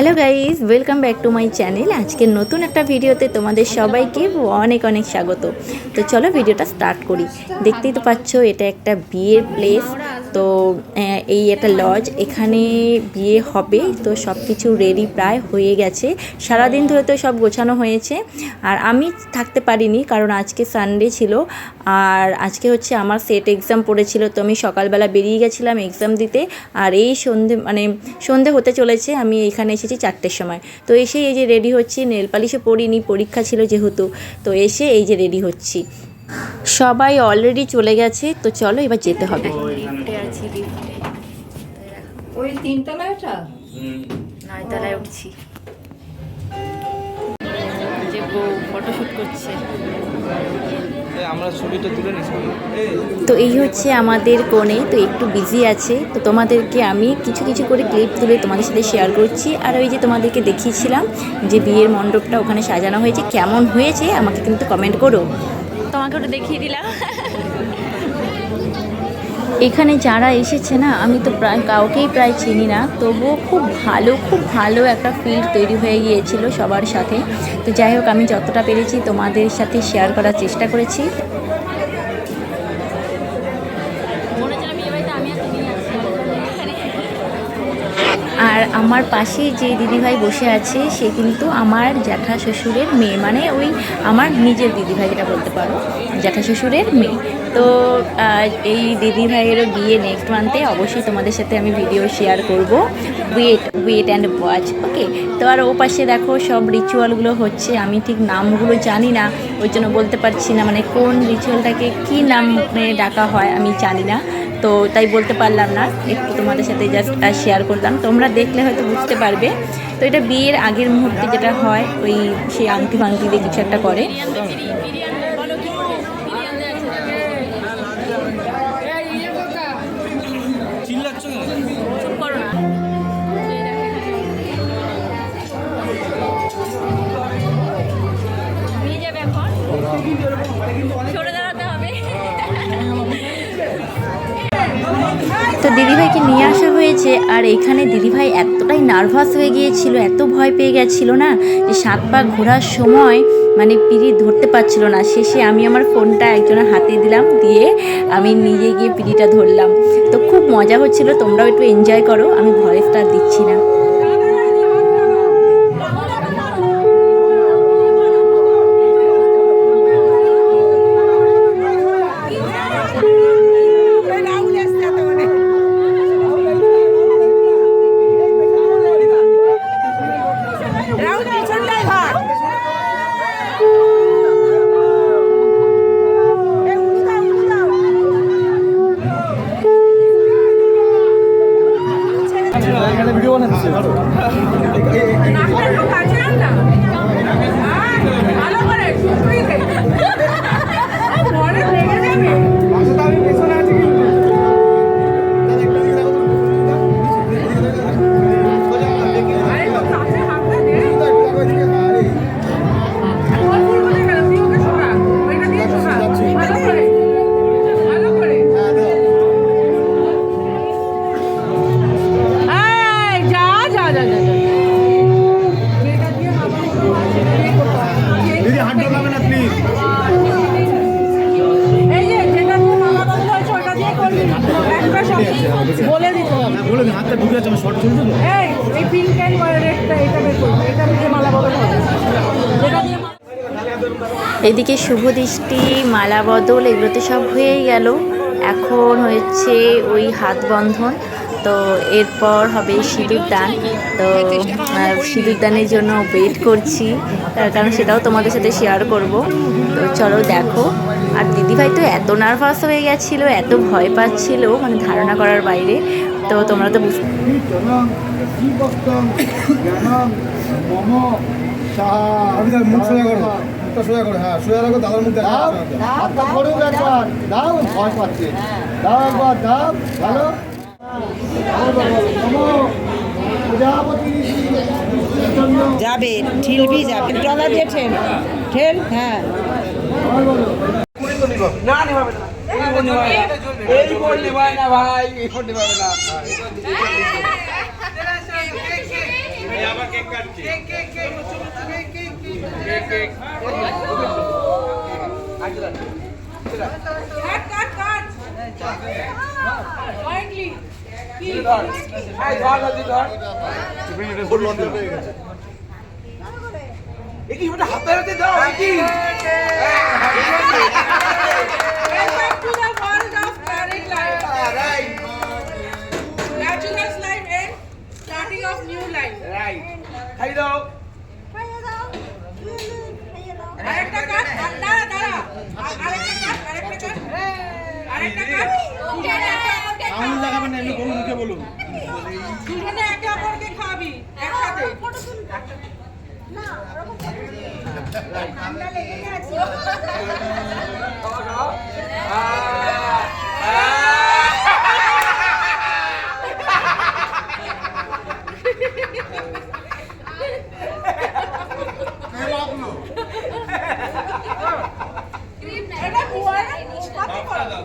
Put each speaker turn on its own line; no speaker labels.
Hello guys, welcome back to my channel. আজকের নতুন একটা ভিডিওতে তোমাদের সবাইকে অনেক অনেক স্বাগত। তো চলো ভিডিওটা স্টার্ট করি। দেখতেই তো পাচ্ছ এটা একটা বিয়ের প্লেস। তো এই একটা লজ, এখানে বিয়ে হবে। তো সব কিছু রেডি প্রায় হয়ে গেছে, সারাদিন ধরে তো সব গোছানো হয়েছে। আর আমি থাকতে পারিনি কারণ আজকে সানডে ছিল, আর আজকে হচ্ছে আমার সেট এক্সাম পড়েছিল। তো আমি সকালবেলা বেরিয়ে গেছিলাম এক্সাম দিতে, আর এই সন্ধে হতে চলেছে। আমি এখানে এসেছি 4টের সময়। তো এসে এই যে রেডি হচ্ছি, নেল পালিশে পরিনি, পরীক্ষা ছিল যেহেতু। তো এসে এই যে রেডি হচ্ছি, সবাই অলরেডি চলে গেছে। তো চলো এবার যেতে হবে।
ওই তিনতলায় ওটা
9তলায় উঠছি, যে বউ ফটোশুট করছে।
আমরা ছবিটা তুলে নিছি।
তো এই হচ্ছে আমাদের কোণে, তো একটু বিজি আছে। তো তোমাদেরকে আমি কিছু কিছু করে ক্লিপ তুলে তোমাদের সাথে শেয়ার করছি। আর ওই যে তোমাদেরকে দেখিয়েছিলাম যে বিয়ের মণ্ডপটা ওখানে সাজানো হয়েছে, কেমন হয়েছে আমাকে কিন্তু কমেন্ট করো। তোমাকে ওটা দেখিয়ে দিলাম। এখানে যারা এসেছে না, আমি তো কাউকেই প্রায় চিনি না, তবুও খুব ভালো একটা ফিল তৈরি হয়ে গিয়েছিল সবার সাথে। তো যাই হোক, আমি যতটা পেরেছি তোমাদের সাথে শেয়ার করার চেষ্টা করেছি। আর আমার পাশে যে দিদিভাই বসে আছে সে কিন্তু আমার জ্যাঠা শ্বশুরের মেয়ে, মানে ওই আমার নিজের দিদিভাই যেটা বলতে পারো, জ্যাঠা শ্বশুরের মেয়ে। তো এই দিদিভাইয়েরও বিয়ে নেক্সট মান্থে, অবশ্যই তোমাদের সাথে আমি ভিডিও শেয়ার করব। ওয়েট অ্যান্ড ওয়াচ, ওকে। তো আর ও পাশে দেখো সব রিচুয়ালগুলো হচ্ছে, আমি ঠিক নামগুলো জানি না, ওই জন্য বলতে পারছি না, মানে কোন রিচুয়ালটাকে কী নামে ডাকা হয় আমি জানি না। তো তাই বলতে পারলাম না, একটু তোমাদের সাথে জাস্ট শেয়ার করলাম, তোমরা দেখলে হয়তো বুঝতে পারবে। তো এটা বিয়ের আগের মুহূর্তে যেটা হয়, ওই সেই আংটি ফাংটি দিয়ে কিছু একটা করে। তো দিদিভাইকে নিয়ে আসা হয়েছে, আর এখানে দিদিভাই এতটাই নার্ভাস হয়ে গিয়েছিল, এত ভয় পেয়ে গেছিলো না, যে 7 পা ঘোরার সময় মানে পিঁড়ি ধরতে পারছিল না। শেষে আমি আমার ফোনটা একজনের হাতে দিলাম, দিয়ে আমি নিজে গিয়ে পিঁড়িটা ধরলাম। তো খুব মজা হচ্ছিল, তোমরাও একটু এনজয় করো, আমি ভয়েসটা দিচ্ছি না।
ভিডিও বানাচ্ছি।
বলে দিতে হবে,
বলে দিন হাতটা ঢুকে আছে, শর্ট চলছে তো।
এই পিঙ্ক অ্যান্ড রেডটা, এটা বের করবে, এটা দিয়ে মালা বদল হবে, যেটা দিয়ে
এদিকে শুভ দৃষ্টি, মালা বদল, এগুলোতে সব হয়েই গেল। এখন হচ্ছে ওই হাত বন্ধন। তো এরপর হবে সিঁদুর দান। তো সিঁদুর দানের জন্য ওয়েট করছি, কারণ সেটাও তোমাদের সাথে শেয়ার করব। তো চলো দেখো। আর দিদিভাই তো এত নার্ভাস হয়ে গেছিলো, এত ভয় পাচ্ছিল, মানে ধারণা করার বাইরে। তো তোমরা তো বুঝতে
মুখ সোজা করো, মুখটা সোজা করো, হ্যাঁ সোজা রাখো, দাদার মুখ দেখা হাতটা ধরো একবার, দাও ভয় পাচ্ছে, দাও একবার, দাও ভালো।
যাবে, ঠেলবি যাবে, টলা দিয়ে ঠেল ঠেল, হ্যাঁ
না নেভাবে না, এই ফোন নেভায় না ভাই, এই ফোন নেভাবে না।
Welcome to the world of married life. Bachelor's life and starting of new life. আরেকটা কাট, দাঁড়া দাঁড়া, আরেকটা কাট।
আঙুল লাগাবেন না, এমনি বলুন, মুখে বলুন।
দুজনে একে অপরকে খাবি একসাথে।
আমরা লেগে আছি
এটা বুয়া না, পাপা দাও।